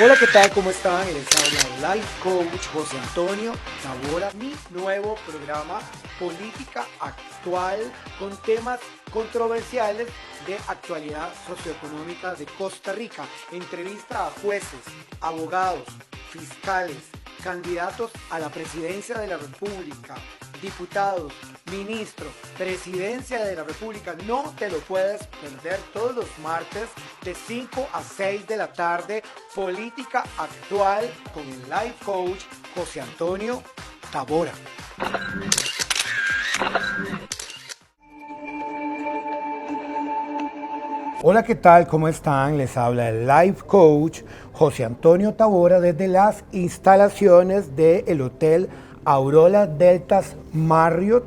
Hola, ¿qué tal? ¿Cómo están? Les habla Life Coach José Antonio Tabora, mi nuevo programa Política Actual con temas controversiales de actualidad socioeconómica de Costa Rica. Entrevista a jueces, abogados, fiscales, candidatos a la presidencia de la República, diputados, ministros, presidencia de la República. No te lo puedes perder todos los martes de 5 a 6 de la tarde. Política Actual con el Life Coach José Antonio Tabora. Hola, ¿qué tal? ¿Cómo están? Les habla el Life Coach José Antonio Tabora desde las instalaciones del Hotel Aurora Deltas Marriott,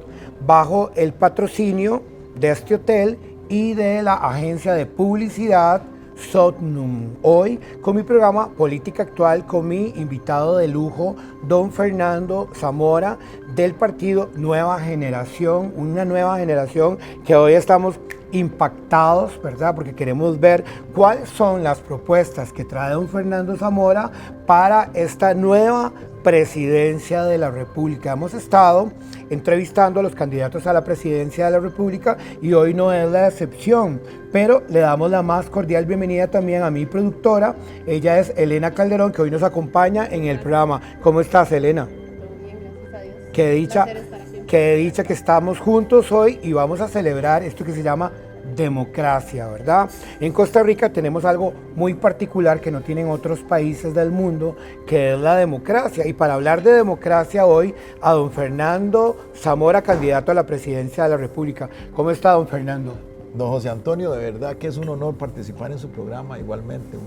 bajo el patrocinio de este hotel y de la agencia de publicidad Sotnum. Hoy con mi programa Política Actual con mi invitado de lujo, don Fernando Zamora, del partido Nueva Generación, una nueva generación que hoy estamos impactados, ¿verdad? Porque queremos ver cuáles son las propuestas que trae don Fernando Zamora para esta nueva presidencia de la República. Hemos estado entrevistando a los candidatos a la presidencia de la República y hoy no es la excepción, pero le damos la más cordial bienvenida también a mi productora. Ella es Elena Calderón, que hoy nos acompaña en el programa. ¿Cómo estás, Elena? Todo bien, gracias a Dios. Qué dicha que estamos juntos hoy y vamos a celebrar esto que se llama democracia, ¿verdad? En Costa Rica tenemos algo muy particular que no tienen otros países del mundo, que es la democracia. Y para hablar de democracia hoy, a don Fernando Zamora, candidato a la presidencia de la República. ¿Cómo está, don Fernando? Don José Antonio, de verdad que es un honor participar en su programa, igualmente,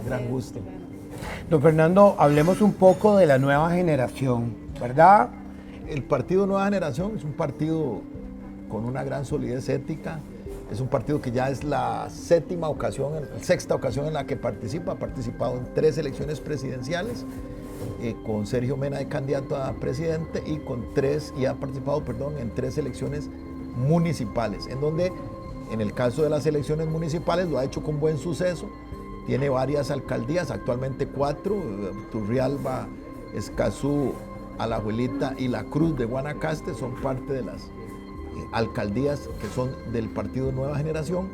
gran gusto. Don Fernando, hablemos un poco de la nueva generación, ¿verdad? El Partido Nueva Generación es un partido con una gran solidez ética, es un partido que ya es la sexta ocasión en la que participa, ha participado en 3 elecciones presidenciales, con Sergio Mena de candidato a presidente y ha participado, en 3 elecciones municipales, en donde en el caso de las elecciones municipales lo ha hecho con buen suceso, tiene varias alcaldías, actualmente 4, Turrialba, Escazú, Alajuelita y La Cruz de Guanacaste son parte de las alcaldías que son del Partido Nueva Generación,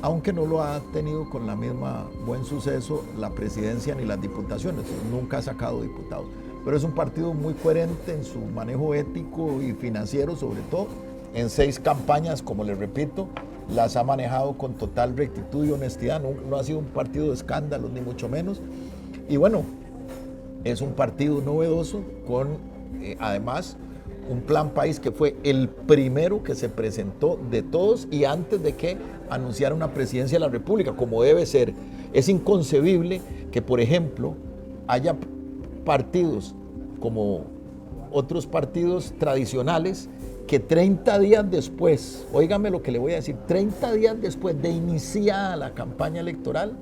aunque no lo ha tenido con la misma buen suceso la presidencia ni las diputaciones, nunca ha sacado diputados. Pero es un partido muy coherente en su manejo ético y financiero, sobre todo en 6 campañas, como les repito, las ha manejado con total rectitud y honestidad, no ha sido un partido de escándalos ni mucho menos. Y bueno, es un partido novedoso con además un plan país que fue el primero que se presentó de todos y antes de que anunciara una presidencia de la República, como debe ser. Es inconcebible que, por ejemplo, haya partidos como otros partidos tradicionales que 30 días después, óigame lo que le voy a decir, 30 días después de iniciada la campaña electoral,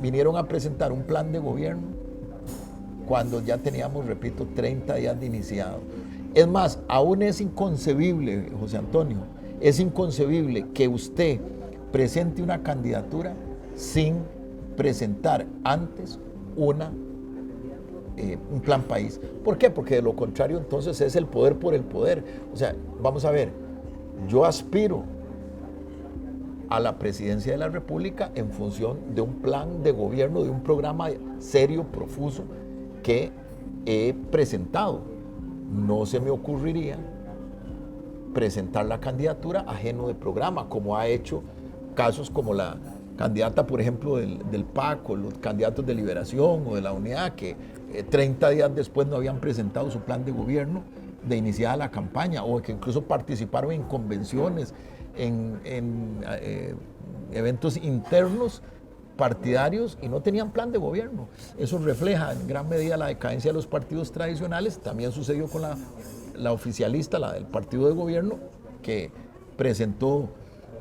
vinieron a presentar un plan de gobierno cuando ya teníamos, repito, 30 días de iniciado. Es más, aún es inconcebible, José Antonio, es inconcebible que usted presente una candidatura sin presentar antes un plan país. ¿Por qué? Porque de lo contrario entonces es el poder por el poder. O sea, vamos a ver, yo aspiro a la presidencia de la República en función de un plan de gobierno, de un programa serio, profuso, que he presentado. No se me ocurriría presentar la candidatura ajeno de programa, como ha hecho casos como la candidata, por ejemplo, del PAC, o los candidatos de Liberación o de la Unidad, que 30 días después no habían presentado su plan de gobierno de iniciada la campaña, o que incluso participaron en convenciones, en eventos internos partidarios y no tenían plan de gobierno. Eso refleja en gran medida la decadencia de los partidos tradicionales. También sucedió con la oficialista, la del partido de gobierno, que presentó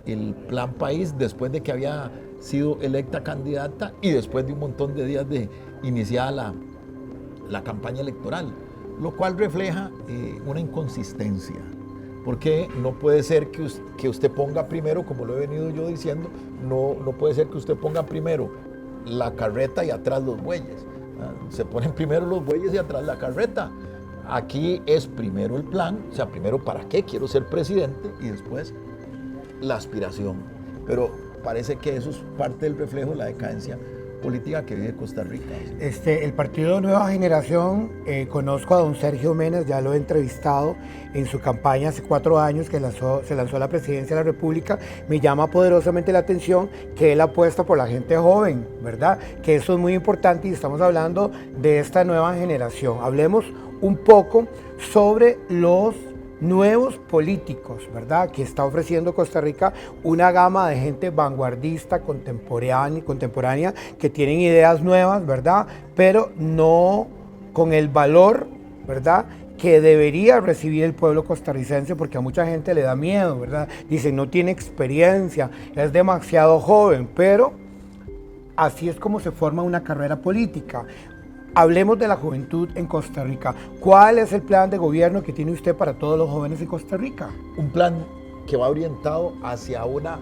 el plan país después de que había sido electa candidata y después de un montón de días de iniciada la campaña electoral, lo cual refleja una inconsistencia. Porque no puede ser que usted ponga primero, como lo he venido yo diciendo, no puede ser que usted ponga primero la carreta y atrás los bueyes. Se ponen primero los bueyes y atrás la carreta. Aquí es primero el plan, o sea, primero para qué quiero ser presidente y después la aspiración. Pero parece que eso es parte del reflejo de la decadencia política que vive Costa Rica. El partido Nueva Generación, conozco a don Sergio Menes, ya lo he entrevistado en su campaña hace 4 años que se lanzó a la presidencia de la República. Me llama poderosamente la atención que él apuesta por la gente joven, ¿verdad? Que eso es muy importante y estamos hablando de esta nueva generación. Hablemos un poco sobre los nuevos políticos, ¿verdad? Que está ofreciendo Costa Rica una gama de gente vanguardista, contemporánea, que tienen ideas nuevas, ¿verdad? Pero no con el valor, ¿verdad?, que debería recibir el pueblo costarricense, porque a mucha gente le da miedo, ¿verdad? Dicen, no tiene experiencia, es demasiado joven, pero así es como se forma una carrera política. Hablemos de la juventud en Costa Rica. ¿Cuál es el plan de gobierno que tiene usted para todos los jóvenes en Costa Rica? Un plan que va orientado hacia una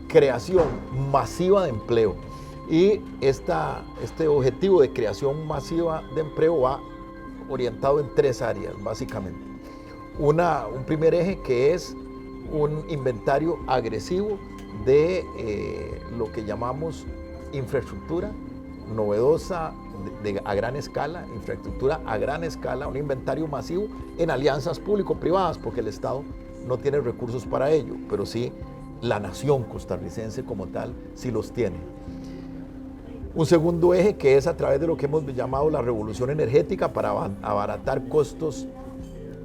creación masiva de empleo. Y este objetivo de creación masiva de empleo va orientado en 3 áreas, básicamente. Un primer eje que es un inventario agresivo de lo que llamamos infraestructura novedosa a gran escala, infraestructura a gran escala, un inventario masivo en alianzas público-privadas, porque el Estado no tiene recursos para ello, pero sí la nación costarricense como tal sí los tiene. Un segundo eje que es a través de lo que hemos llamado la revolución energética para abaratar costos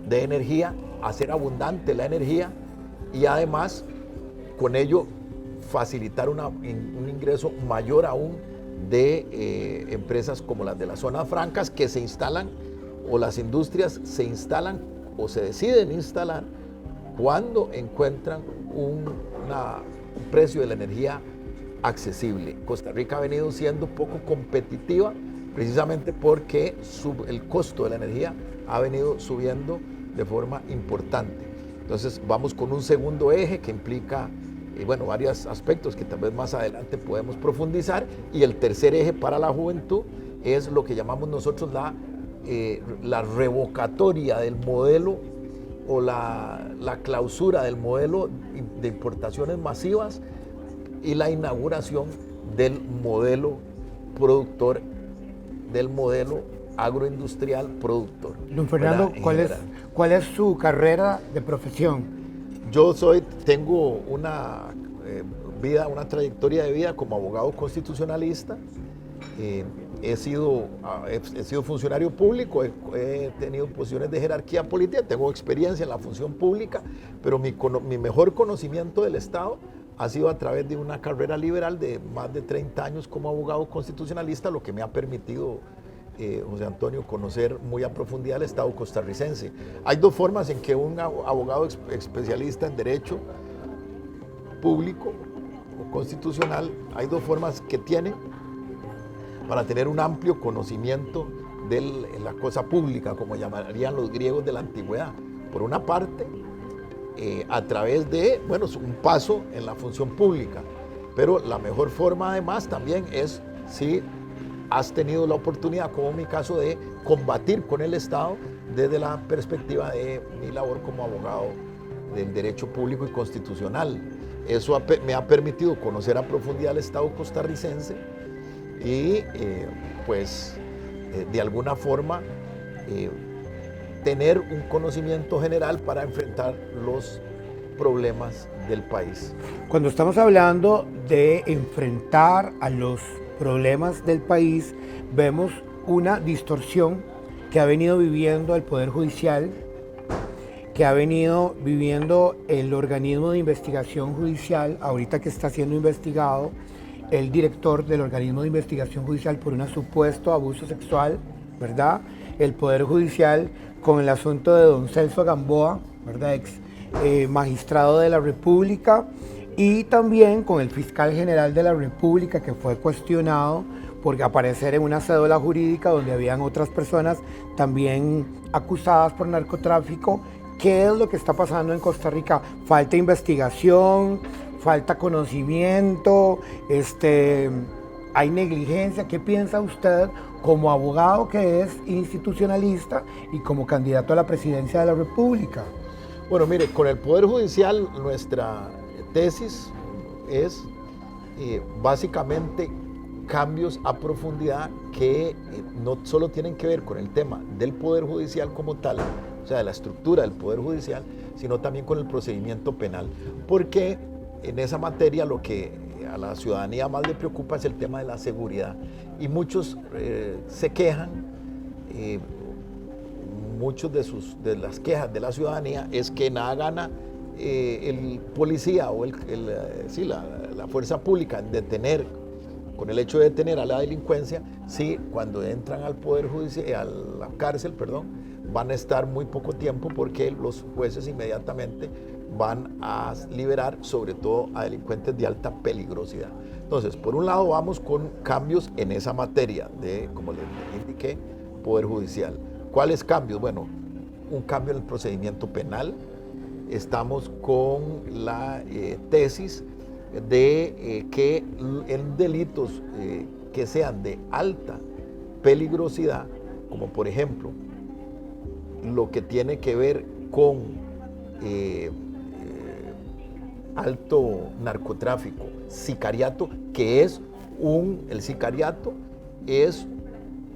de energía, hacer abundante la energía y además con ello facilitar un ingreso mayor aún de empresas como las de las zonas francas que se instalan, o las industrias se instalan o se deciden instalar cuando encuentran un precio de la energía accesible. Costa Rica ha venido siendo poco competitiva precisamente porque el costo de la energía ha venido subiendo de forma importante. Entonces vamos con un segundo eje que implica varios aspectos que tal vez más adelante podemos profundizar, y el tercer eje para la juventud es lo que llamamos nosotros la revocatoria del modelo o la clausura del modelo de importaciones masivas y la inauguración del modelo productor, del modelo agroindustrial productor. Don Fernando, ¿cuál es su carrera de profesión? Yo tengo una trayectoria de vida como abogado constitucionalista. He sido funcionario público, he tenido posiciones de jerarquía política, tengo experiencia en la función pública, pero mi mejor conocimiento del Estado ha sido a través de una carrera liberal de más de 30 años como abogado constitucionalista, lo que me ha permitido, José Antonio, conocer muy a profundidad el Estado costarricense. Hay 2 formas en que un abogado especialista en derecho público o constitucional, hay 2 formas que tiene para tener un amplio conocimiento de la cosa pública, como llamarían los griegos de la antigüedad. Por una parte, a través de, un paso en la función pública, pero la mejor forma además también es si has tenido la oportunidad, como en mi caso, de combatir con el Estado desde la perspectiva de mi labor como abogado del derecho público y constitucional. Eso me ha permitido conocer a profundidad el Estado costarricense y, de alguna forma, tener un conocimiento general para enfrentar los problemas del país. Cuando estamos hablando de enfrentar a los problemas del país, vemos una distorsión que ha venido viviendo el Poder Judicial, que ha venido viviendo el organismo de investigación judicial, ahorita que está siendo investigado el director del organismo de investigación judicial por un supuesto abuso sexual, ¿verdad? El Poder Judicial con el asunto de don Celso Gamboa, ¿verdad?, ex magistrado de la República, y también con el fiscal general de la República, que fue cuestionado por aparecer en una cédula jurídica donde habían otras personas también acusadas por narcotráfico. ¿Qué es lo que está pasando en Costa Rica? ¿Falta investigación? ¿Falta conocimiento? ¿Hay negligencia? ¿Qué piensa usted como abogado que es institucionalista y como candidato a la presidencia de la República? Bueno, mire, con el Poder Judicial nuestra tesis es básicamente cambios a profundidad que no solo tienen que ver con el tema del Poder Judicial como tal, o sea, de la estructura del Poder Judicial, sino también con el procedimiento penal, porque en esa materia lo que a la ciudadanía más le preocupa es el tema de la seguridad, y muchos se quejan, muchos de las quejas de la ciudadanía es que nada gana el policía o la fuerza pública en detener, con el hecho de detener a la delincuencia, sí, cuando entran al Poder Judicial, a la cárcel, perdón, van a estar muy poco tiempo porque los jueces inmediatamente van a liberar sobre todo a delincuentes de alta peligrosidad. Entonces, por un lado vamos con cambios en esa materia de, como les indiqué, Poder Judicial. ¿Cuáles cambios? Bueno, un cambio en el procedimiento penal. Estamos con la tesis de que en delitos que sean de alta peligrosidad, como por ejemplo lo que tiene que ver con alto narcotráfico, sicariato, que es el sicariato es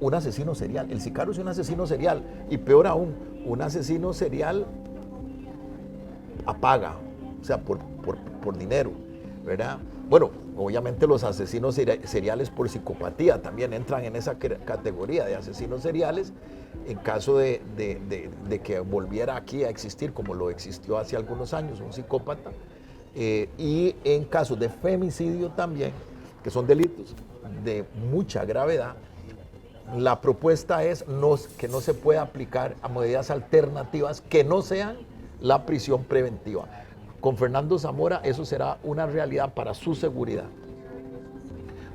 un asesino serial. El sicario es un asesino serial, y peor aún, un asesino serial a paga, o sea, por dinero, ¿verdad? Bueno, obviamente los asesinos seriales por psicopatía también entran en esa categoría de asesinos seriales en caso de que volviera aquí a existir, como lo existió hace algunos años, un psicópata, y en casos de femicidio también, que son delitos de mucha gravedad. La propuesta es que no se pueda aplicar a medidas alternativas que no sean la prisión preventiva. Con Fernando Zamora eso será una realidad para su seguridad.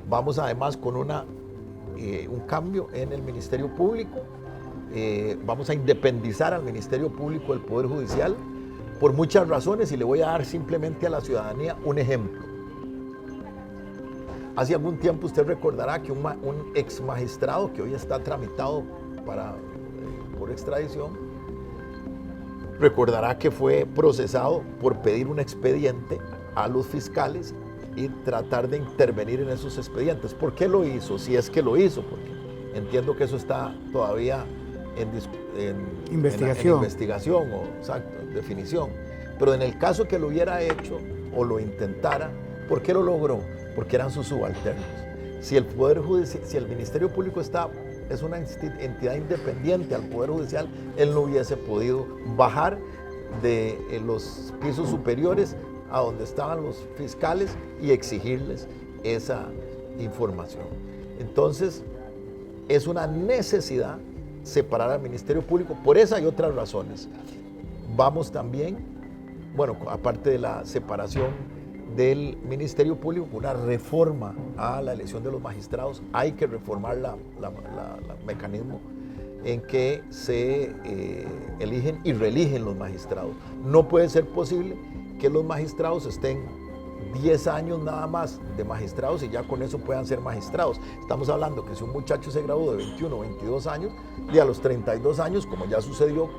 Vamos además con un cambio en el Ministerio Público. Vamos a independizar al Ministerio Público del Poder Judicial por muchas razones, y le voy a dar simplemente a la ciudadanía un ejemplo. Hace algún tiempo usted recordará que un ex magistrado que hoy está tramitado por extradición, recordará que fue procesado por pedir un expediente a los fiscales y tratar de intervenir en esos expedientes. ¿Por qué lo hizo? Si es que lo hizo, porque entiendo que eso está todavía en investigación o exacto, en definición. Pero en el caso que lo hubiera hecho o lo intentara, ¿por qué lo logró? Porque eran sus subalternos. Si el Poder Judicial, si el Ministerio Público es una entidad independiente al Poder Judicial, él no hubiese podido bajar de los pisos superiores a donde estaban los fiscales y exigirles esa información. Entonces, es una necesidad separar al Ministerio Público por esa y otras razones. Vamos también, bueno, aparte de la separación del Ministerio Público, una reforma a la elección de los magistrados. Hay que reformar el mecanismo en que se eligen y reeligen los magistrados. No puede ser posible que los magistrados estén 10 años nada más de magistrados y ya con eso puedan ser magistrados. Estamos hablando que si un muchacho se graduó de 21 o 22 años, y a los 32 años, como ya sucedió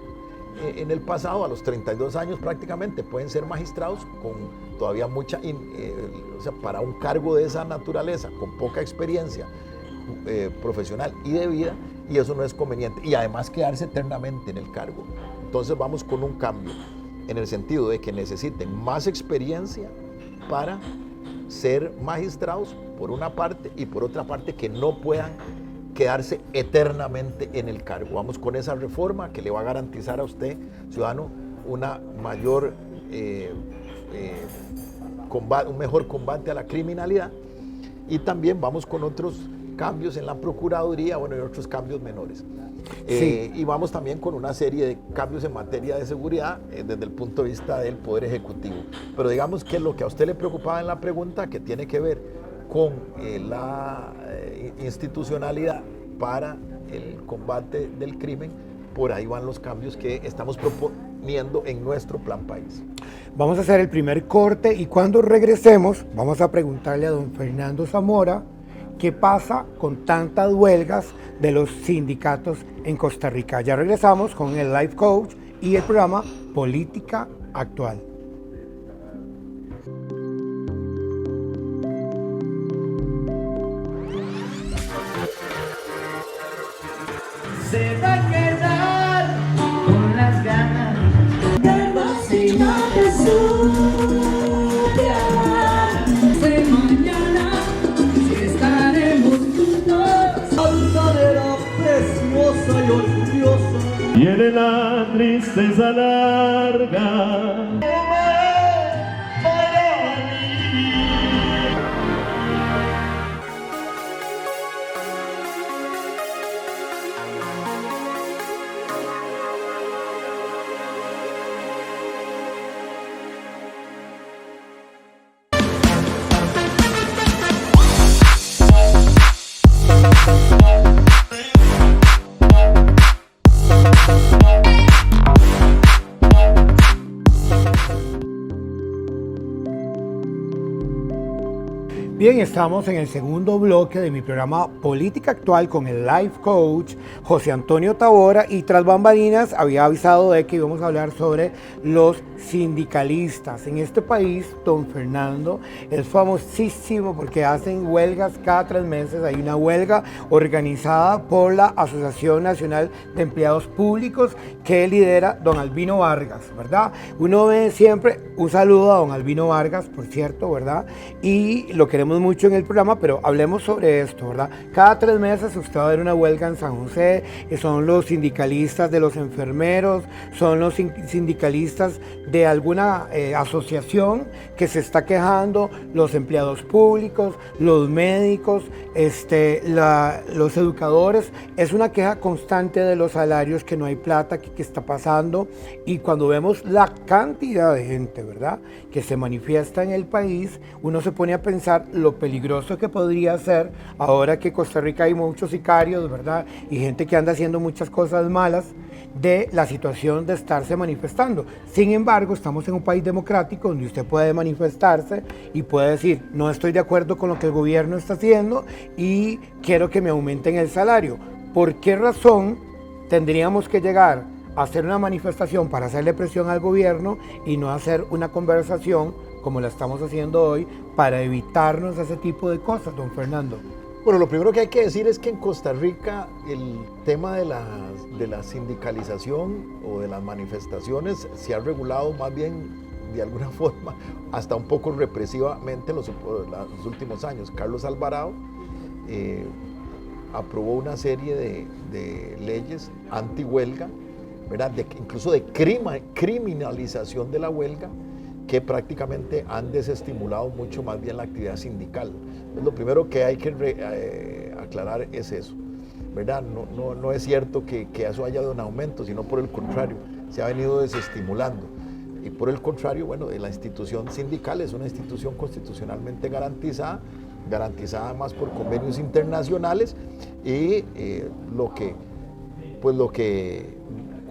en el pasado, a los 32 años prácticamente pueden ser magistrados con todavía mucha, o sea, para un cargo de esa naturaleza, con poca experiencia profesional y de vida, y eso no es conveniente, y además quedarse eternamente en el cargo. Entonces vamos con un cambio en el sentido de que necesiten más experiencia para ser magistrados por una parte, y por otra parte que no puedan quedarse eternamente en el cargo. Vamos con esa reforma que le va a garantizar a usted, ciudadano, una mayor un mejor combate a la criminalidad, y también vamos con otros cambios en la Procuraduría, bueno, y otros cambios menores. Sí. Y vamos también con una serie de cambios en materia de seguridad desde el punto de vista del Poder Ejecutivo. Pero digamos que lo que a usted le preocupaba en la pregunta, que tiene que ver con la institucionalidad para el combate del crimen, por ahí van los cambios que estamos proponiendo en nuestro plan país. Vamos a hacer el primer corte y cuando regresemos vamos a preguntarle a don Fernando Zamora ¿Qué pasa con tantas huelgas de los sindicatos en Costa Rica? Ya regresamos con el Life Coach y el programa Política Actual. Se va a quedar con las ganas del vacío de su piel. De mañana si estaremos juntos, altanera, preciosa y orgullosa. Viene la tristeza larga. Bien, estamos en el segundo bloque de mi programa Política Actual con el Life Coach José Antonio Tavora, y tras bambalinas había avisado de que íbamos a hablar sobre los sindicalistas. En este país, don Fernando es famosísimo porque hacen huelgas cada 3 meses. Hay una huelga organizada por la Asociación Nacional de Empleados Públicos que lidera don Albino Vargas, ¿verdad? Uno ve siempre, un saludo a don Albino Vargas, por cierto, ¿verdad? Y lo queremos mucho en el programa, pero hablemos sobre esto, ¿verdad? Cada 3 meses usted va a ver una huelga en San José, son los sindicalistas de los enfermeros, son los sindicalistas de alguna asociación que se está quejando, los empleados públicos, los médicos, los educadores. Es una queja constante de los salarios, que no hay plata, que está pasando, y cuando vemos la cantidad de gente, ¿verdad?, que se manifiesta en el país, uno se pone a pensar lo peligroso que podría ser ahora que en Costa Rica hay muchos sicarios, ¿verdad?, y gente que anda haciendo muchas cosas malas, de la situación de estarse manifestando. Sin embargo, estamos en un país democrático donde usted puede manifestarse y puede decir, no estoy de acuerdo con lo que el gobierno está haciendo y quiero que me aumenten el salario. ¿Por qué razón tendríamos que llegar a hacer una manifestación para hacerle presión al gobierno y no hacer una conversación como la estamos haciendo hoy para evitarnos ese tipo de cosas, don Fernando? Bueno, lo primero que hay que decir es que en Costa Rica el tema de la sindicalización o de las manifestaciones se ha regulado más bien de alguna forma hasta un poco represivamente en los últimos años. Carlos Alvarado aprobó una serie de leyes anti-huelga, ¿verdad?, incluso de criminalización de la huelga, que prácticamente han desestimulado mucho más bien la actividad sindical. Lo primero que hay que aclarar es eso, ¿verdad? No es cierto que eso haya dado un aumento, sino por el contrario, se ha venido desestimulando. Y por el contrario, bueno, la institución sindical es una institución constitucionalmente garantizada además por convenios internacionales, y lo que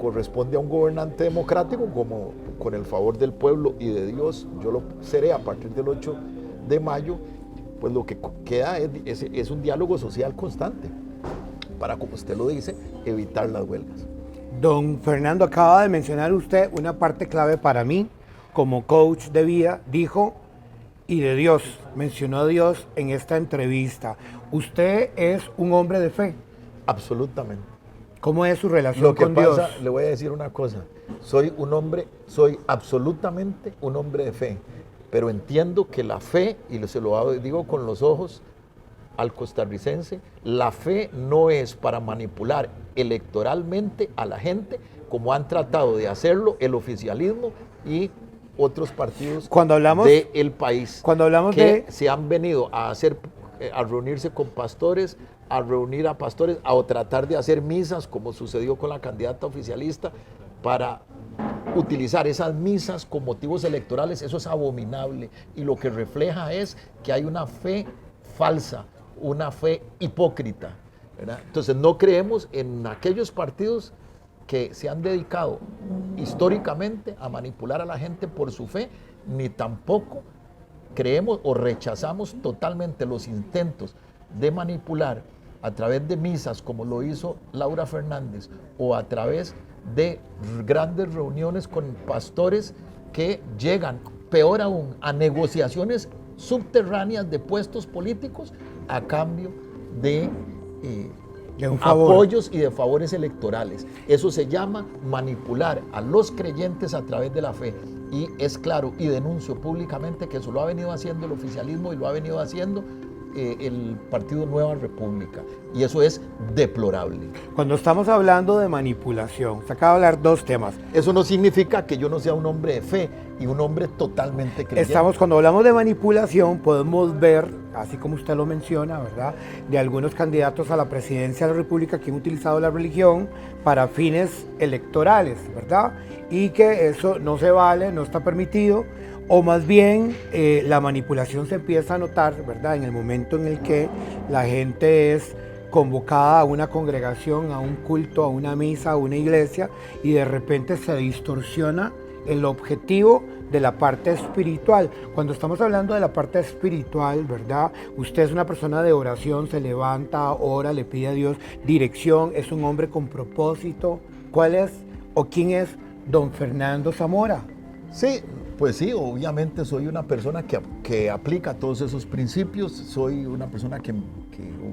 corresponde a un gobernante democrático, como con el favor del pueblo y de Dios, yo lo seré a partir del 8 de mayo, pues lo que queda es un diálogo social constante para, como usted lo dice, evitar las huelgas. Don Fernando, acaba de mencionar usted una parte clave para mí como coach de vida, dijo, y de Dios, mencionó a Dios en esta entrevista. ¿Usted es un hombre de fe? Absolutamente. ¿Cómo es su relación con Dios? Lo que pasa, le voy a decir una cosa, soy absolutamente un hombre de fe, pero entiendo que la fe, y se lo digo con los ojos al costarricense, la fe no es para manipular electoralmente a la gente, como han tratado de hacerlo el oficialismo y otros partidos del país, se han venido a reunirse con pastores, a reunir a pastores, a tratar de hacer misas, como sucedió con la candidata oficialista, para utilizar esas misas con motivos electorales. Eso es abominable, y lo que refleja es que hay una fe falsa, una fe hipócrita, ¿verdad? Entonces no creemos en aquellos partidos que se han dedicado históricamente a manipular a la gente por su fe, ni tampoco creemos o rechazamos totalmente los intentos de manipular a través de misas, como lo hizo Laura Fernández, o a través de grandes reuniones con pastores que llegan, peor aún, a negociaciones subterráneas de puestos políticos a cambio de un favor. apoyos y de favores electorales. Eso se llama manipular a los creyentes a través de la fe. Y es claro, y denuncio públicamente que eso lo ha venido haciendo el oficialismo y lo ha venido haciendo el Partido Nueva República. Y eso es deplorable. Cuando estamos hablando de manipulación, se acaba de hablar dos temas. Eso no significa que yo no sea un hombre de fe y un hombre totalmente creyente. Cuando hablamos de manipulación, podemos ver, así como usted lo menciona, ¿verdad?, de algunos candidatos a la presidencia de la República que han utilizado la religión para fines electorales, ¿verdad? Y que eso no se vale, no está permitido, o más bien la manipulación se empieza a notar, ¿verdad?, en el momento en el que la gente es convocada a una congregación, a un culto, a una misa, a una iglesia, y de repente se distorsiona el objetivo de la parte espiritual. Cuando estamos hablando de la parte espiritual, ¿verdad? Usted es una persona de oración, se levanta, ora, le pide a Dios dirección, es un hombre con propósito. ¿Cuál es o quién es don Fernando Zamora? Sí, pues sí, obviamente soy una persona que aplica todos esos principios, soy una persona que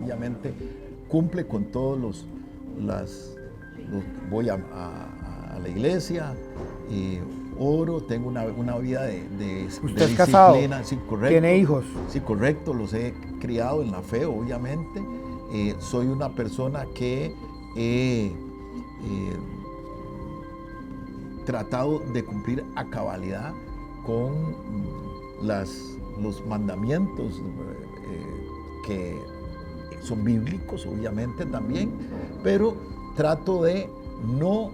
obviamente cumple con todos voy a la iglesia, oro, tengo una vida de ¿Usted es casado? Sí, correcto. ¿Tiene hijos? Sí, correcto, los he criado en la fe, obviamente. Soy una persona que he tratado de cumplir a cabalidad con los mandamientos que son bíblicos, obviamente también, pero trato de no,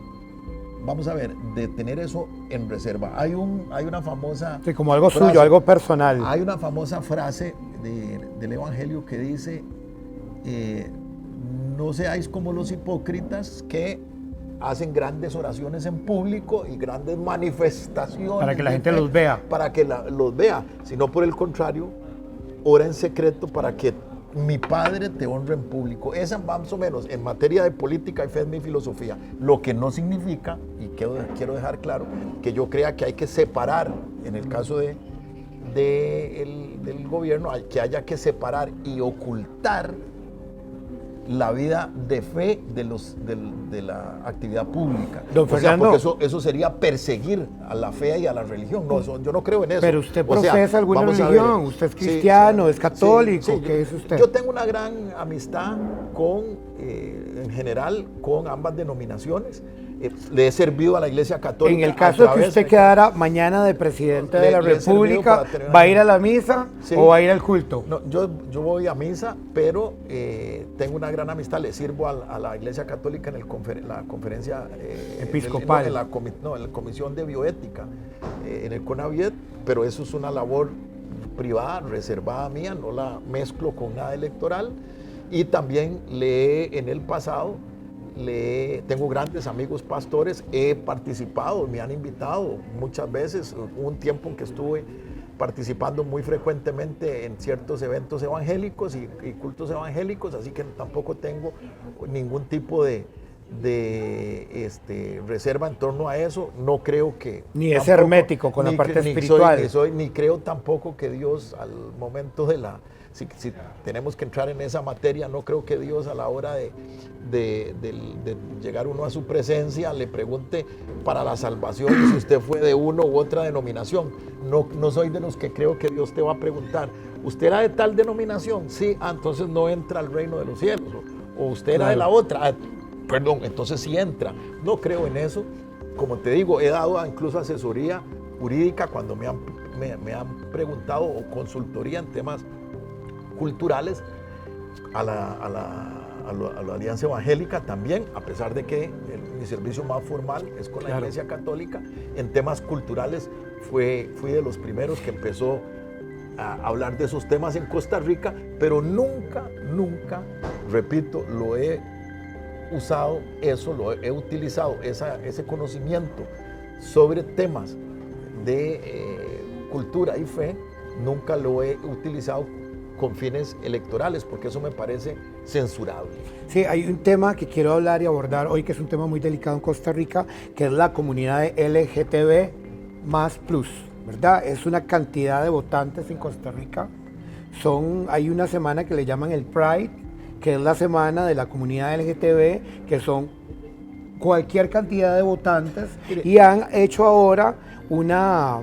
vamos a ver, de tener eso en reserva. Hay una famosa... Sí, como algo frase, suyo, algo personal. Hay una famosa frase del Evangelio que dice, no seáis como los hipócritas que hacen grandes oraciones en público y grandes manifestaciones. Para que la gente los vea. Para que los vea, sino por el contrario, ora en secreto para que mi Padre te honre en público. Esa más o menos en materia de política y fe es mi filosofía. Lo que no significa, y quiero dejar claro, que yo crea que hay que separar, en el caso del gobierno, que haya que separar y ocultar la vida de fe de la actividad pública. Don Fernando, porque eso sería perseguir a la fe y a la religión. No, yo no creo en eso. Pero usted profesa alguna religión, usted es cristiano, es católico, ¿qué es usted? Yo tengo una gran amistad en general, con ambas denominaciones. Le he servido a la Iglesia Católica. En el caso de que usted quedara mañana de presidente de la República, ¿va a ir a la misa o va a ir al culto? No, yo voy a misa, pero tengo una gran amistad. Le sirvo a la Iglesia Católica en la conferencia episcopal. En la comisión de bioética, en el CONAVIET, pero eso es una labor privada, reservada mía, no la mezclo con nada electoral. Y también en el pasado, tengo grandes amigos pastores, he participado, me han invitado muchas veces, hubo un tiempo en que estuve participando muy frecuentemente en ciertos eventos evangélicos y cultos evangélicos, así que tampoco tengo ningún tipo de reserva en torno a eso. No creo que... Ni es hermético con la parte espiritual. Ni creo tampoco que Dios al momento de si tenemos que entrar en esa materia, no creo que Dios a la hora de llegar uno a su presencia le pregunte para la salvación si usted fue de uno u otra denominación. No soy de los que creo que Dios te va a preguntar, ¿usted era de tal denominación? Sí, entonces no entra al reino de los cielos. O usted era de la otra, perdón, entonces sí entra. No creo en eso. Como te digo, he dado incluso asesoría jurídica cuando me han preguntado, o consultoría en temas culturales a la Alianza Evangélica también, a pesar de que mi servicio más formal es con la Iglesia Católica. En temas culturales fui de los primeros que empezó a hablar de esos temas en Costa Rica, pero nunca, repito, lo he usado lo he utilizado, ese conocimiento sobre temas de cultura y fe, nunca lo he utilizado con fines electorales, porque eso me parece censurable. Sí, hay un tema que quiero hablar y abordar hoy, que es un tema muy delicado en Costa Rica, que es la comunidad LGTB más plus, ¿verdad? Es una cantidad de votantes en Costa Rica. Hay una semana que le llaman el Pride, que es la semana de la comunidad LGTB, que son cualquier cantidad de votantes, y han hecho ahora una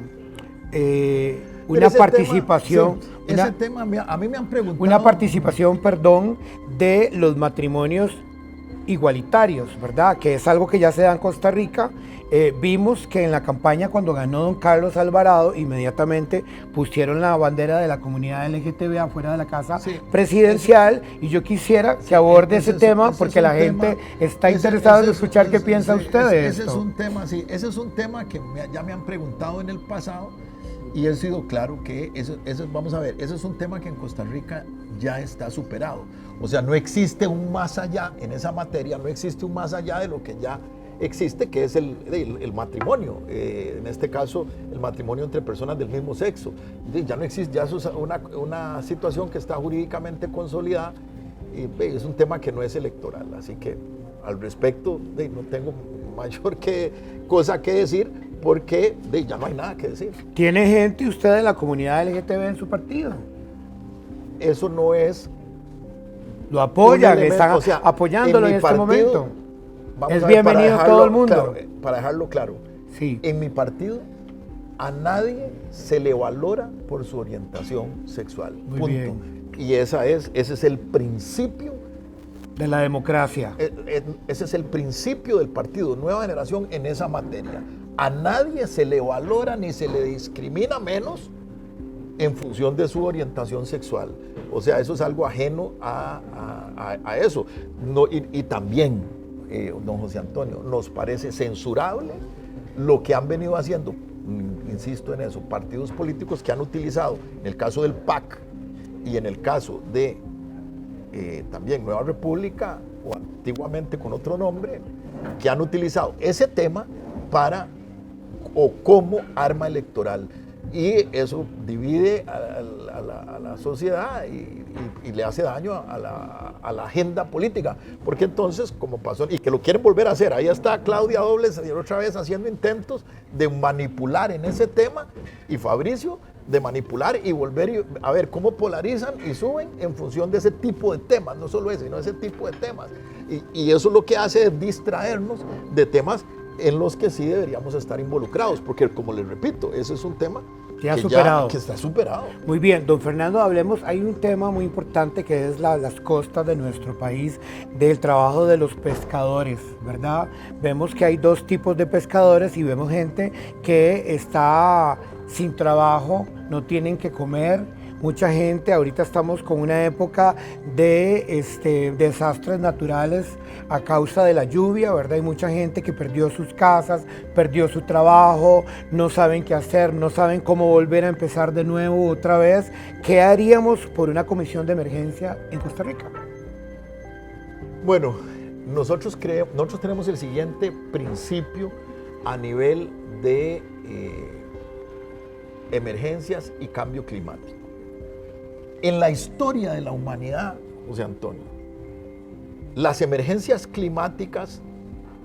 participación. Ese tema a mí me han preguntado. Una participación, de los matrimonios igualitarios, ¿verdad? Que es algo que ya se da en Costa Rica. Vimos que en la campaña, cuando ganó don Carlos Alvarado, inmediatamente pusieron la bandera de la comunidad LGTB afuera de la casa presidencial, y yo quisiera que aborde ese tema, porque la gente está interesada en escuchar qué piensa usted de esto. Ese es un tema que ya me han preguntado en el pasado, y he sido claro que vamos a ver, ese es un tema que en Costa Rica ya está superado. O sea, no existe un más allá en esa materia, no existe un más allá de lo que ya existe, que es el matrimonio, en este caso el matrimonio entre personas del mismo sexo. Ya no existe, ya eso es una situación que está jurídicamente consolidada, y es un tema que no es electoral, así que al respecto no tengo mayor cosa que decir, porque ya no hay nada que decir. ¿Tiene gente usted de la comunidad LGTB en su partido? Eso no es... Lo apoyan, están apoyándolo en este momento. Es bienvenido todo el mundo. Claro, para dejarlo claro, sí. En mi partido a nadie se le valora por su orientación sexual. Muy punto. bien. Y ese es el principio de la democracia. Ese es el principio del partido Nueva Generación en esa materia. A nadie se le valora ni se le discrimina menos en función de su orientación sexual. O sea, eso es algo ajeno a eso. Y también, don José Antonio, nos parece censurable lo que han venido haciendo, insisto en eso, partidos políticos que han utilizado, en el caso del PAC y en el caso de también Nueva República, o antiguamente con otro nombre, que han utilizado ese tema como arma electoral. Y eso divide a la sociedad y le hace daño a la agenda política, porque entonces, como pasó, y que lo quieren volver a hacer, ahí está Claudia Dobles otra vez haciendo intentos de manipular en ese tema, y Fabricio de manipular y volver a ver cómo polarizan y suben en función de ese tipo de temas, no solo ese, sino ese tipo de temas, y eso lo que hace es distraernos de temas en los que sí deberíamos estar involucrados, porque como les repito, ese es un tema que está superado. Muy bien, don Fernando, hablemos, hay un tema muy importante que es las costas de nuestro país, del trabajo de los pescadores, ¿verdad? Vemos que hay dos tipos de pescadores y vemos gente que está sin trabajo, no tienen que comer. Mucha gente, ahorita estamos con una época de desastres naturales a causa de la lluvia, ¿verdad? Hay mucha gente que perdió sus casas, perdió su trabajo, no saben qué hacer, no saben cómo volver a empezar de nuevo otra vez. ¿Qué haríamos por una comisión de emergencia en Costa Rica? Bueno, nosotros tenemos el siguiente principio a nivel de emergencias y cambio climático. En la historia de la humanidad, José Antonio, las emergencias climáticas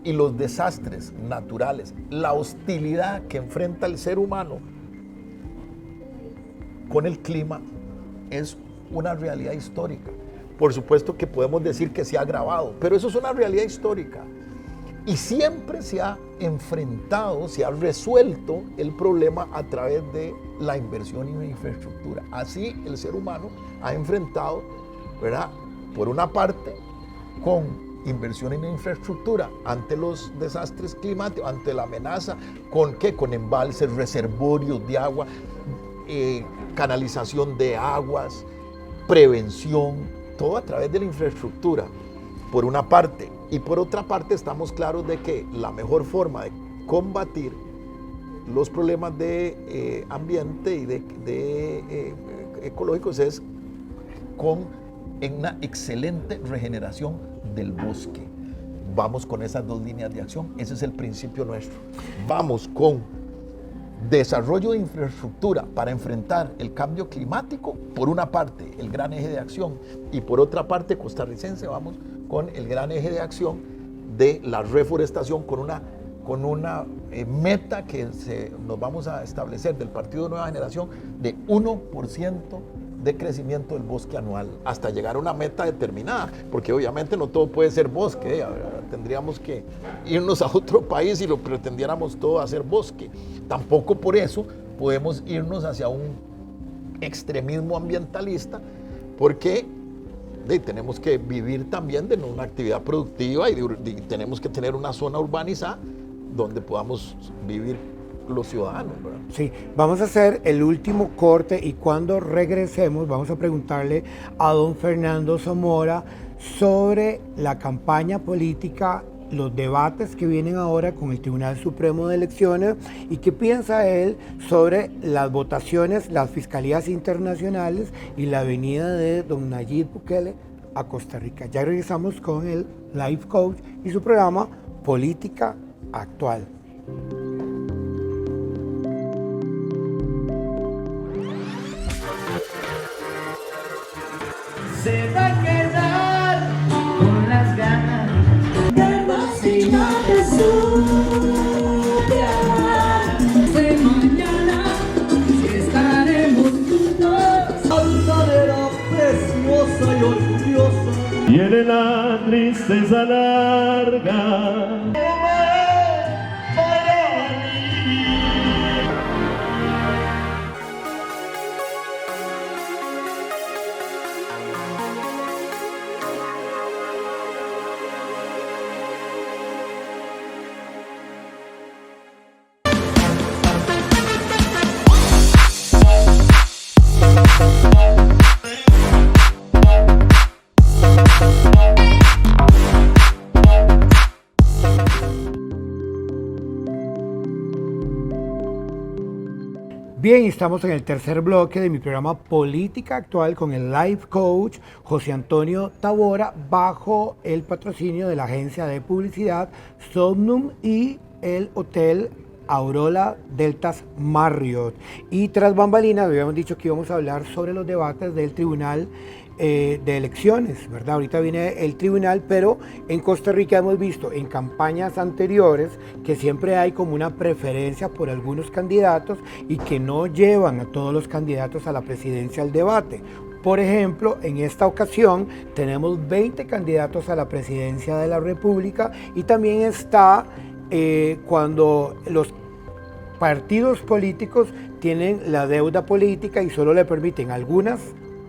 y los desastres naturales, la hostilidad que enfrenta el ser humano con el clima es una realidad histórica. Por supuesto que podemos decir que se ha agravado, pero eso es una realidad histórica. Y siempre se ha enfrentado, se ha resuelto el problema a través de la inversión en infraestructura. Así el ser humano ha enfrentado, ¿verdad? Por una parte, con inversión en infraestructura ante los desastres climáticos, ante la amenaza, ¿con qué? Con embalses, reservorios de agua, canalización de aguas, prevención, todo a través de la infraestructura, por una parte. Y por otra parte estamos claros de que la mejor forma de combatir los problemas de ambiente y de ecológicos es con una excelente regeneración del bosque. Vamos con esas dos líneas de acción, ese es el principio nuestro. Vamos con Desarrollo de infraestructura para enfrentar el cambio climático, por una parte el gran eje de acción, y por otra parte costarricense vamos con el gran eje de acción de la reforestación, con una meta que nos vamos a establecer del Partido Nueva Generación de 1% de crecimiento del bosque anual, hasta llegar a una meta determinada, porque obviamente no todo puede ser bosque, tendríamos que irnos a otro país y lo pretendiéramos todo hacer bosque. Tampoco por eso podemos irnos hacia un extremismo ambientalista, porque tenemos que vivir también de una actividad productiva y tenemos que tener una zona urbanizada donde podamos vivir los ciudadanos, ¿verdad? Sí, vamos a hacer el último corte y cuando regresemos vamos a preguntarle a don Fernando Zamora sobre la campaña política, los debates que vienen ahora con el Tribunal Supremo de Elecciones y qué piensa él sobre las votaciones, las fiscalías internacionales y la venida de don Nayib Bukele a Costa Rica. Ya regresamos con el Life Coach y su programa Política Actual. Se va a quedar con las ganas de vacío de su de mañana si estaremos juntos. Altanera, preciosa y orgullosa. Viene la tristeza larga. Bien, estamos en el tercer bloque de mi programa Política Actual con el Life Coach José Antonio Tavora bajo el patrocinio de la agencia de publicidad Somnum y el Hotel Aurora Deltas Marriott. Y tras bambalinas habíamos dicho que íbamos a hablar sobre los debates del Tribunal de Elecciones, ¿verdad? Ahorita viene el tribunal, pero en Costa Rica hemos visto en campañas anteriores que siempre hay como una preferencia por algunos candidatos y que no llevan a todos los candidatos a la presidencia al debate. Por ejemplo, en esta ocasión tenemos 20 candidatos a la presidencia de la República y también está cuando los partidos políticos tienen la deuda política y solo le permiten a algunos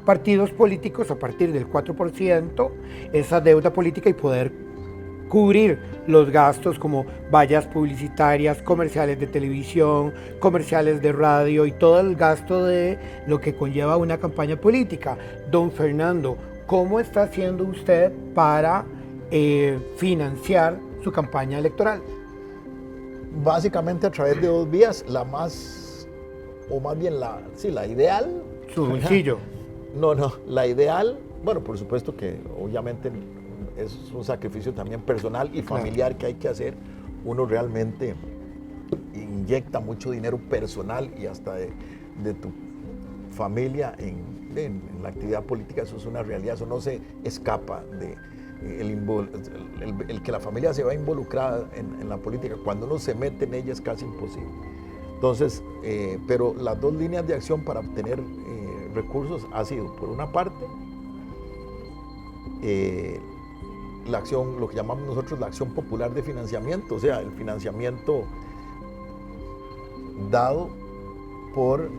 partidos políticos a partir del 4% esa deuda política y poder cubrir los gastos como vallas publicitarias, comerciales de televisión, comerciales de radio y todo el gasto de lo que conlleva una campaña política. Don Fernando, ¿cómo está haciendo usted para financiar su campaña electoral? Básicamente a través de dos vías, la más, o más bien la ideal. Su bolsillo. No, la ideal, bueno, por supuesto que obviamente es un sacrificio también personal y familiar que hay que hacer. Uno realmente inyecta mucho dinero personal y hasta de tu familia en la actividad política. Eso es una realidad, eso no se escapa de el que la familia se va involucrada en la política. Cuando uno se mete en ella es casi imposible. Entonces, pero las dos líneas de acción para obtener recursos ha sido, por una parte, la acción, lo que llamamos nosotros la acción popular de financiamiento, o sea, el financiamiento dado por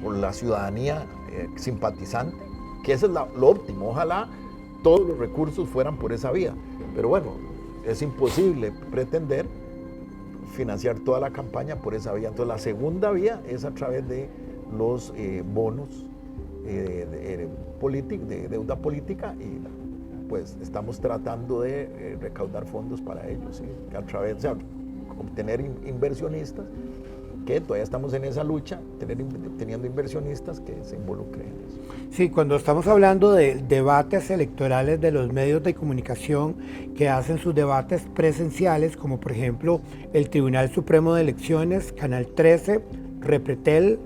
la ciudadanía simpatizante, que eso es lo óptimo. Ojalá todos los recursos fueran por esa vía, pero bueno, es imposible pretender financiar toda la campaña por esa vía. Entonces la segunda vía es a través de los bonos de deuda política y pues estamos tratando de recaudar fondos para ellos, ¿sí? A través de obtener inversionistas que todavía estamos en esa lucha, teniendo inversionistas que se involucren en eso. Sí, cuando estamos hablando de debates electorales de los medios de comunicación que hacen sus debates presenciales, como por ejemplo el Tribunal Supremo de Elecciones, Canal 13, Repretel,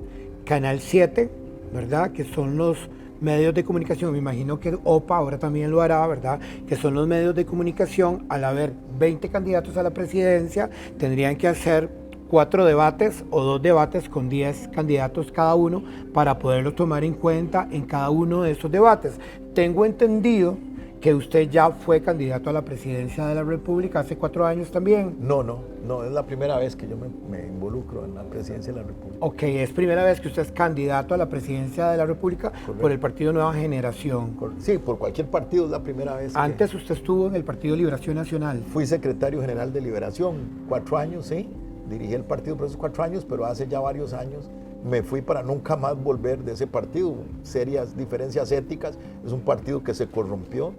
Canal 7, ¿verdad? Que son los medios de comunicación, me imagino que OPA ahora también lo hará, ¿verdad? Que son los medios de comunicación, al haber 20 candidatos a la presidencia, tendrían que hacer 4 debates o 2 debates con 10 candidatos cada uno para poderlo tomar en cuenta en cada uno de esos debates. Tengo entendido que usted ya fue candidato a la presidencia de la República hace 4 años también. No, es la primera vez que yo me involucro en la presidencia de la República. Ok, es primera vez que usted es candidato a la presidencia de la República. Correcto. Por el Partido Nueva Generación. Sí, por cualquier partido es la primera vez. Antes usted estuvo en el Partido Liberación Nacional. Fui secretario general de Liberación, 4 años, sí. Dirigí el partido por esos 4 años, pero hace ya varios años me fui para nunca más volver de ese partido. Serias diferencias éticas, es un partido que se corrompió.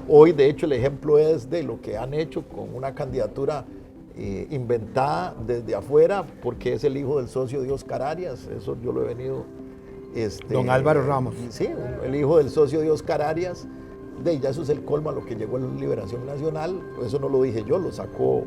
Hoy, de hecho, el ejemplo es de lo que han hecho con una candidatura inventada desde afuera, porque es el hijo del socio de Oscar Arias. Eso yo lo he venido... Don Álvaro Ramos. Sí, el hijo del socio de Oscar Arias. Ya eso es el colmo a lo que llegó en Liberación Nacional. Eso no lo dije yo, lo sacó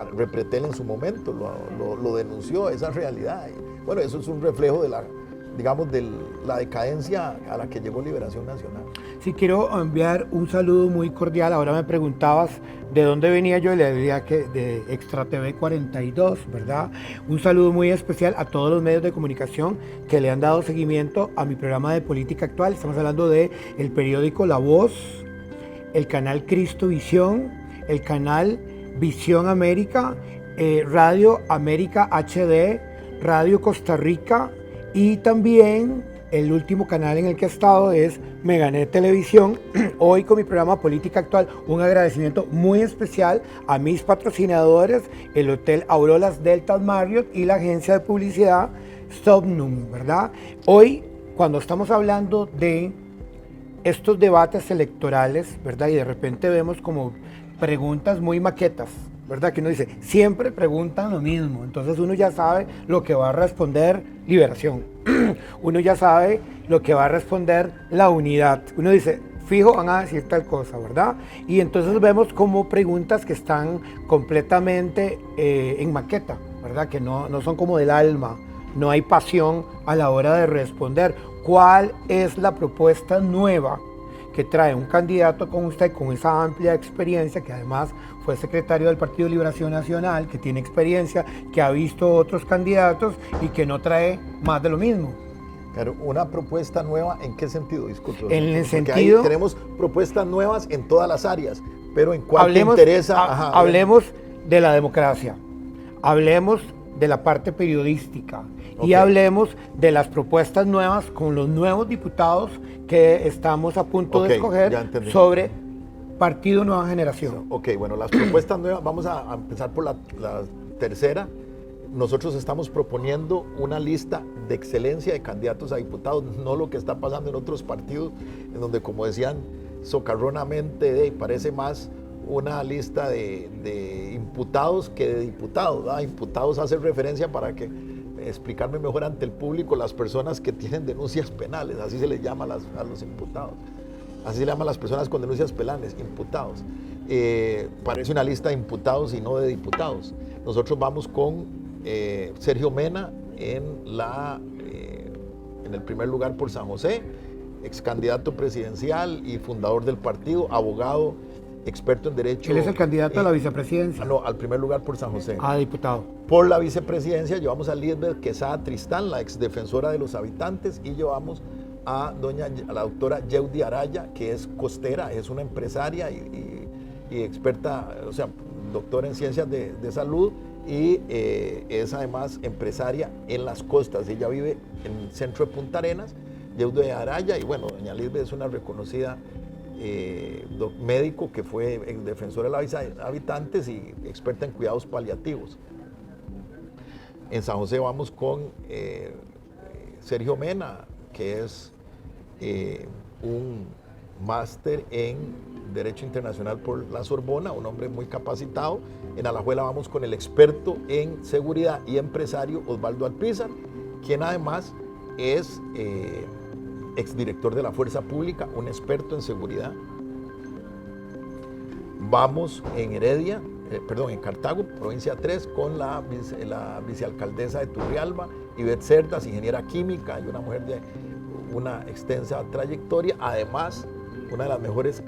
el Repretel en su momento, lo denunció, esa realidad. Bueno, eso es un reflejo de la decadencia a la que llegó Liberación Nacional. Sí, quiero enviar un saludo muy cordial. Ahora me preguntabas de dónde venía yo y le diría que de Extra TV 42, ¿verdad? Un saludo muy especial a todos los medios de comunicación que le han dado seguimiento a mi programa de política actual. Estamos hablando de el periódico La Voz, el canal Cristo Visión, el canal Visión América, Radio América HD, Radio Costa Rica, y también el último canal en el que he estado es Meganet Televisión. Hoy con mi programa Política Actual, un agradecimiento muy especial a mis patrocinadores, el Hotel Aurolas Deltas Marriott y la agencia de publicidad Somnum, ¿verdad? Hoy, cuando estamos hablando de estos debates electorales, ¿verdad? Y de repente vemos como preguntas muy maquetas, ¿verdad? Que uno dice, siempre preguntan lo mismo, entonces uno ya sabe lo que va a responder Liberación, uno ya sabe lo que va a responder la Unidad, uno dice, fijo, van a decir tal cosa, ¿verdad? Y entonces vemos como preguntas que están completamente en maqueta, ¿verdad? Que no son como del alma, no hay pasión a la hora de responder. ¿Cuál es la propuesta nueva que trae un candidato como usted, con esa amplia experiencia, que además fue secretario del Partido Liberación Nacional, que tiene experiencia, que ha visto otros candidatos y que no trae más de lo mismo? Pero una propuesta nueva, ¿en qué sentido? Disculpe. En el porque sentido... ahí tenemos propuestas nuevas en todas las áreas, pero ¿en cuál te interesa? Hablemos de la democracia, hablemos de la parte periodística, y hablemos de las propuestas nuevas con los nuevos diputados que estamos a punto de escoger sobre Partido Nueva Generación. Ok, bueno, las propuestas nuevas, vamos a empezar por la tercera. Nosotros estamos proponiendo una lista de excelencia de candidatos a diputados, no lo que está pasando en otros partidos, en donde, como decían socarronamente, parece más una lista de imputados que de diputados, ¿verdad? Imputados hace referencia, para que explicarme mejor ante el público, las personas que tienen denuncias penales, así se les llama a los imputados, así se llaman las personas con denuncias penales, imputados. Parece una lista de imputados y no de diputados. Nosotros vamos con Sergio Mena en el primer lugar por San José, ex candidato presidencial y fundador del partido, abogado, experto en derecho. ¿Él es el candidato a la vicepresidencia? No, al primer lugar por San José. Ah, diputado. Por la vicepresidencia llevamos a Lisbeth Quesada Tristán, la ex defensora de los habitantes, y llevamos a la doctora Yeudi Araya, que es costera, es una empresaria y experta, o sea, doctora en ciencias de salud, y es además empresaria en las costas. Ella vive en el centro de Punta Arenas, Yeudi Araya, y bueno, doña Lisbeth es una reconocida médico que fue defensor de los habitantes y experta en cuidados paliativos. En San José vamos con Sergio Mena, que es un máster en Derecho Internacional por la Sorbona, un hombre muy capacitado. En Alajuela vamos con el experto en seguridad y empresario Osvaldo Alpizar, quien además es exdirector de la Fuerza Pública, un experto en seguridad. Vamos en en Cartago, provincia 3, con la vicealcaldesa de Turrialba, Ivette Cerdas, ingeniera química y una mujer de una extensa trayectoria, además una de las mejores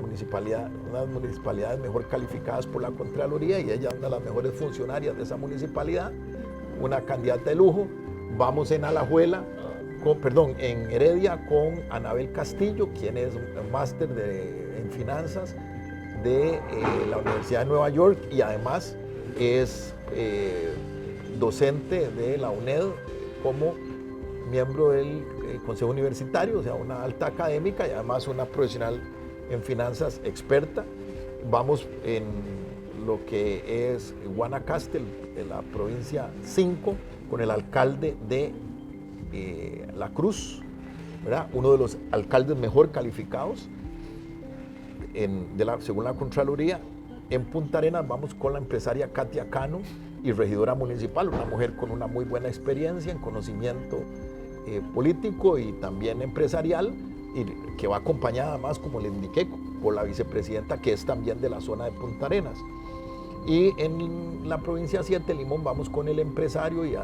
municipalidades mejor calificadas por la Contraloría, y ella una de las mejores funcionarias de esa municipalidad, una candidata de lujo. Vamos en en Heredia con Anabel Castillo, quien es un máster en finanzas de la Universidad de Nueva York y además es docente de la UNED como miembro del Consejo Universitario, o sea, una alta académica y además una profesional en finanzas experta. Vamos en lo que es Guanacaste, de la provincia 5, con el alcalde de La Cruz, ¿verdad? Uno de los alcaldes mejor calificados según la Contraloría. En Punta Arenas vamos con la empresaria Katia Cano y regidora municipal, una mujer con una muy buena experiencia en conocimiento político y también empresarial, y que va acompañada además, como le indiqué, por la vicepresidenta, que es también de la zona de Punta Arenas. Y en la provincia 7, Limón, vamos con el empresario y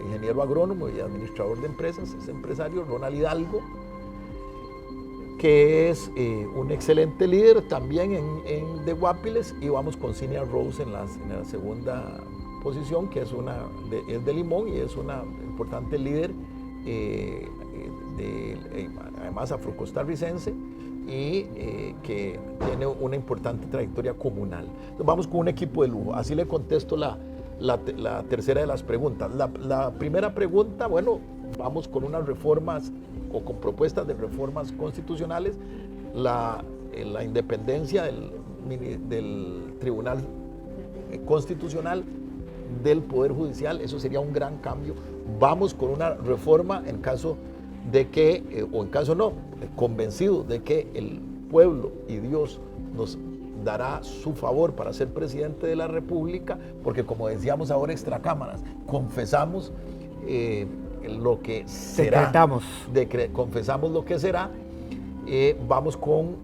ingeniero agrónomo y administrador de empresas, es empresario Ronald Hidalgo, que es un excelente líder también de Guapiles, y vamos con Cinia Rose en la segunda posición, que es de Limón y es una importante líder, además afrocostarricense, y que tiene una importante trayectoria comunal. Entonces vamos con un equipo de lujo. Así le contesto la tercera de las preguntas. La primera pregunta, bueno, vamos con unas reformas o con propuestas de reformas constitucionales, la independencia del Tribunal Constitucional, del Poder Judicial, eso sería un gran cambio. Vamos con una reforma en caso de que, o en caso no, convencido de que el pueblo y Dios nos dará su favor para ser presidente de la República, porque como decíamos ahora extra cámaras, confesamos lo que será. Confesamos lo que será. Vamos con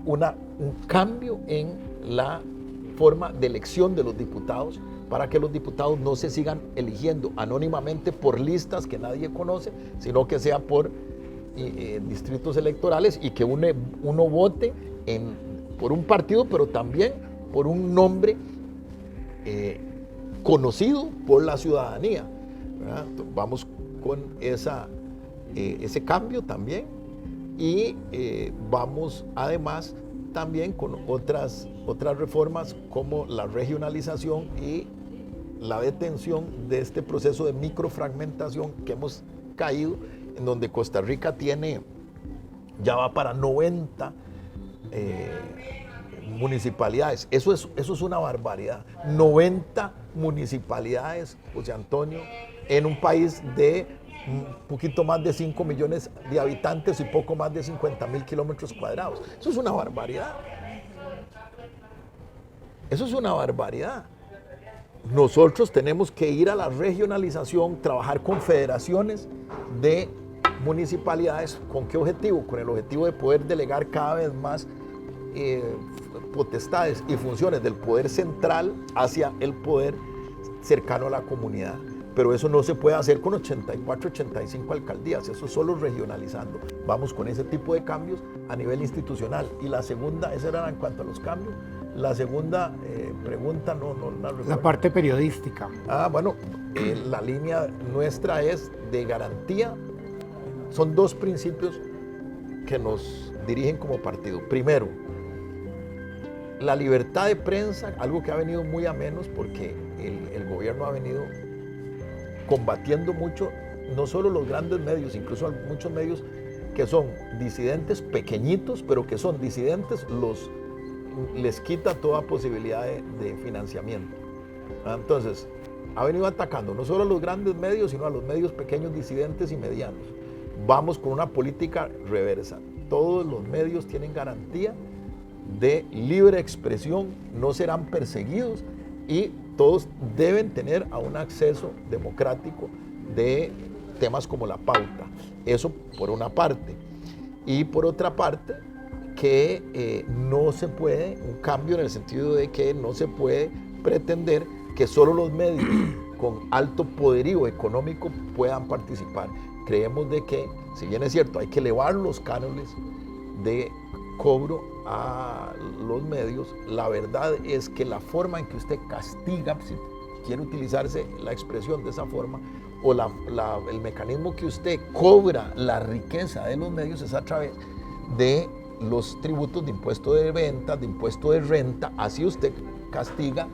un cambio en la forma de elección de los diputados, para que los diputados no se sigan eligiendo anónimamente por listas que nadie conoce, sino que sea por distritos electorales, y que uno vote por un partido, pero también por un nombre conocido por la ciudadanía, ¿verdad? Vamos con ese cambio también, y vamos además también con otras reformas, como la regionalización y la detención de este proceso de microfragmentación que hemos caído, en donde Costa Rica ya va para 90 municipalidades. Eso es una barbaridad. 90 municipalidades, José Antonio, en un país de un poquito más de 5 millones de habitantes y poco más de 50,000 kilómetros cuadrados. Eso es una barbaridad. Eso es una barbaridad. Nosotros tenemos que ir a la regionalización, trabajar con federaciones de municipalidades. ¿Con qué objetivo? Con el objetivo de poder delegar cada vez más potestades y funciones del poder central hacia el poder cercano a la comunidad. Pero eso no se puede hacer con 84, 85 alcaldías, eso solo regionalizando. Vamos con ese tipo de cambios a nivel institucional. Y la segunda, esa era en cuanto a los cambios. La segunda pregunta, no la recuerdo. La parte periodística. Bueno, la línea nuestra es de garantía. Son dos principios que nos dirigen como partido. Primero, la libertad de prensa, algo que ha venido muy a menos porque el gobierno ha venido combatiendo mucho, no solo los grandes medios, incluso muchos medios que son disidentes, pequeñitos, pero que son disidentes, les quita toda posibilidad de financiamiento. Entonces, ha venido atacando no solo a los grandes medios, sino a los medios pequeños, disidentes y medianos. Vamos con una política reversa. todos los medios tienen garantía de libre expresión, no serán perseguidos y todos deben tener a un acceso democrático de temas como la pauta. Eso por una parte. Y por otra parte, que no se puede, un cambio en el sentido de que no se puede pretender que solo los medios con alto poderío económico puedan participar. Creemos de que, si bien es cierto, hay que elevar los cánones de cobro a los medios, la verdad es que la forma en que usted castiga, si quiere utilizarse la expresión de esa forma, o el mecanismo que usted cobra la riqueza de los medios es a través de los tributos de impuesto de venta, de impuesto de renta. Así usted castiga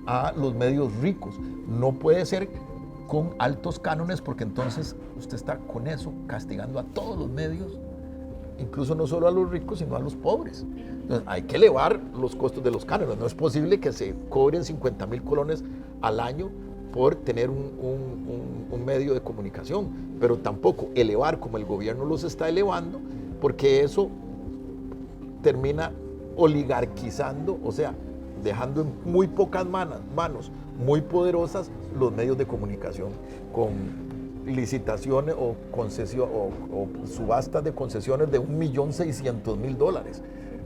a los medios ricos. No puede ser con altos cánones, porque entonces usted está con eso castigando a todos los medios, incluso no solo a los ricos, sino a los pobres. Entonces, hay que elevar los costos de los cánones. No es posible que se cobren 50,000 colones al año por tener un medio de comunicación, pero tampoco elevar como el gobierno los está elevando, porque eso termina oligarquizando, o sea, dejando en muy pocas manos muy poderosas los medios de comunicación, con licitaciones o subastas de concesiones de $1.600.000,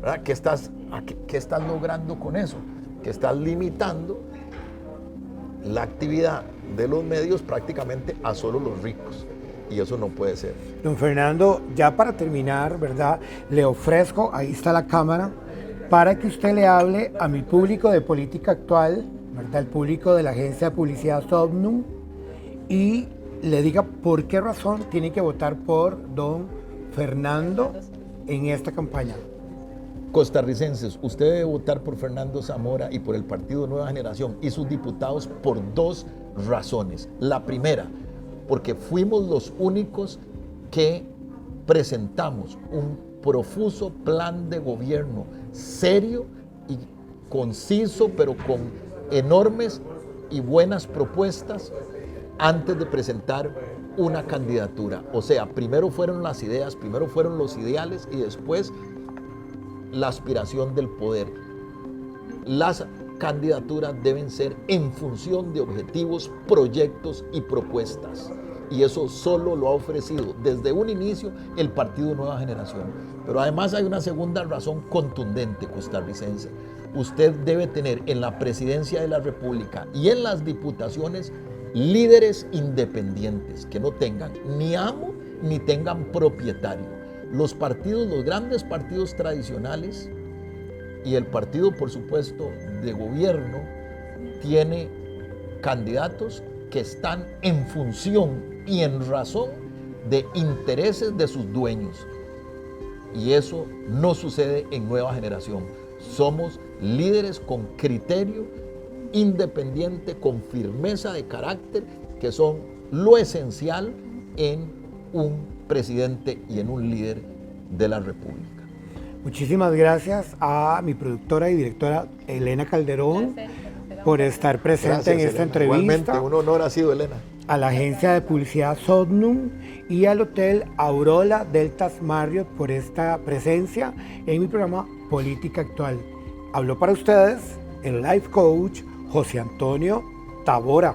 ¿verdad? ¿Qué estás logrando con eso? Que estás limitando la actividad de los medios prácticamente a solo los ricos, y eso no puede ser. Don Fernando, ya para terminar, ¿verdad? Le ofrezco, ahí está la cámara, para que usted le hable a mi público de política actual, ¿verdad? El público de la agencia de publicidad Somnum, y le diga por qué razón tiene que votar por don Fernando en esta campaña. Costarricenses, usted debe votar por Fernando Zamora y por el Partido Nueva Generación y sus diputados por dos razones. La primera, porque fuimos los únicos que presentamos un profuso plan de gobierno serio y conciso, pero con enormes y buenas propuestas antes de presentar una candidatura. O sea, primero fueron las ideas, primero fueron los ideales y después la aspiración del poder. Las candidaturas deben ser en función de objetivos, proyectos y propuestas. Y eso solo lo ha ofrecido desde un inicio el Partido Nueva Generación. Pero además hay una segunda razón contundente, costarricense. Usted debe tener en la presidencia de la República y en las diputaciones líderes independientes que no tengan ni amo ni tengan propietario. Los grandes partidos tradicionales y el partido, por supuesto, de gobierno, tiene candidatos que están en función y en razón de intereses de sus dueños. Y eso no sucede en Nueva Generación. Somos líderes con criterio independiente, con firmeza de carácter, que son lo esencial en un presidente y en un líder de la República. Muchísimas gracias a mi productora y directora Elena Calderón por estar presente Gracias, en esta Elena. entrevista. Igualmente, un honor ha sido, Elena. A la agencia de publicidad Somnum y al Hotel Aurora Deltas Marriott por esta presencia en mi programa Política Actual. Habló para ustedes el life coach José Antonio Tavora.